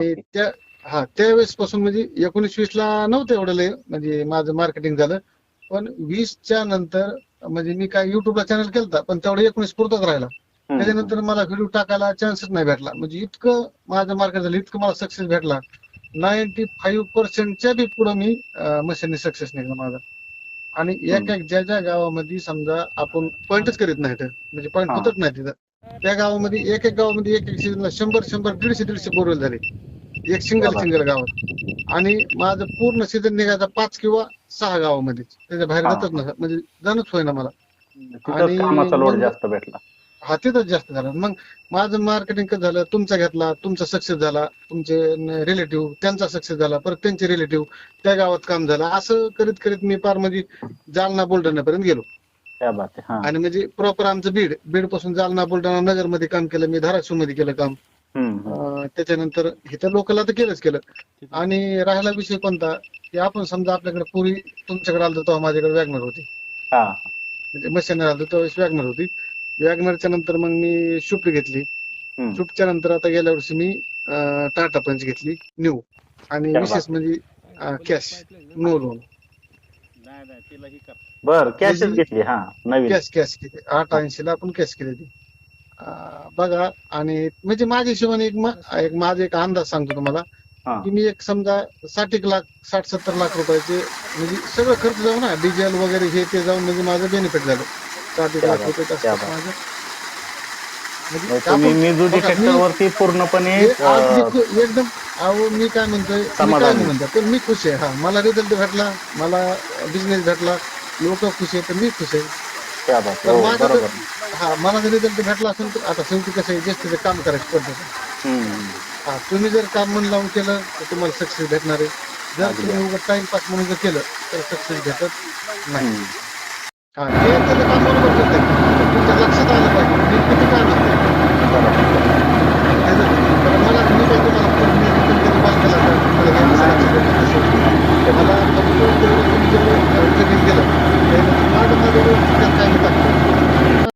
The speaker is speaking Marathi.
ओके. त्या त्यावेळेस पासून म्हणजे 19-20 ला नव्हतं एवढं लय म्हणजे माझं मार्केटिंग झालं. पण 20च्या नंतर म्हणजे मी काय युट्यूबला चॅनल केलता पण तेवढं 19 पुरतच राहिला. त्याच्यानंतर मला व्हिडिओ टाकायला चान्सच नाही भेटला. म्हणजे इतकं माझं मार्केट झालं, इतकं मला सक्सेस भेटला. 95% बी पुढं मी मशीनने सक्सेस निघाला माझा. आणि एक ज्या ज्या गावामध्ये समजा आपण पॉईंटच करीत नाहीत म्हणजे पॉईंट होतच नाही तिथं, त्या गावामध्ये एक गावामध्ये एक सीझनला 100 150 बोरवेल झाले एक सिंगल गावात. आणि माझं पूर्ण सीझन निघायचा 5 किंवा 6 गावामध्ये, त्याच्या बाहेर जातच नसत म्हणजे जाणच होईना मला. तिथंच कामाचा लोड जास्त भेटला. तिथंच जास्त झालं. मग माझं मार्केटिंग कसं झालं, तुमचा घेतला, तुमचा सक्सेस झाला, तुमचे रिलेटिव्ह त्यांचा सक्सेस झाला, परत त्यांचे रिलेटिव्ह त्या गावात काम झालं. असं करीत करीत मी पार म्हणजे जालना बुलढाण्यापर्यंत गेलो. क्या बात आहे. आणि म्हणजे प्रॉपर आमचं बीड पासून जालना बुलढाणा नगर मध्ये काम केलं मी, धाराशिव मध्ये केलं काम. त्याच्यानंतर इथं लोकलला तर केलं. आणि राहिला विषय कोणता की आपण समजा आपल्याकडे पूर्वी तुमच्याकडे आलं तेव्हा माझ्याकडे वॅगनर होती, म्हणजे मशीनर आलं त्यावेळेस वॅगनर होती. वॅगनरच्या नंतर मग मी स्विफ्ट घेतली. स्विफ्टच्या नंतर आता गेल्या वर्षी मी टाटा पंच घेतली न्यू. आणि विशेष म्हणजे कॅश, नो लोन. बर कॅशच घेतली. नवीन कॅश किती 880 ला आपण कॅश केली ती. बघा. आणि म्हणजे माझ्या हिशोबाने माझा एक अंदाज सांगतो तुम्हाला की मी एक समजा 60 लाख रुपयाचे म्हणजे सगळं खर्च जाऊ ना, डिझेल वगैरे हे ते जाऊन म्हणजे माझं बेनिफिट झालं 60 लाख रुपये माझं. तुम्ही मिझुजी ट्रॅक्टरवरती पूर्णपणे एकदम मी काय म्हणतोय, काय म्हणतो पण मी खुश आहे. मला रिझल्ट भेटला, मला बिझनेस भेटला, लोक खुश आहे तर मी खुश आहे. तर माझं मला जर रिझल्ट भेटला असेल तर आता शेवटी कसं आहे, जास्त काम करायची पद्धत. तुम्ही जर काम मन लावून केलं तर तुम्हाला सक्सेस भेटणार आहे. जर तुम्ही उगाच टाइमपास म्हणून जर केलं तर सक्सेस भेटत नाही. हे त्याचं काम बरोबर करतात.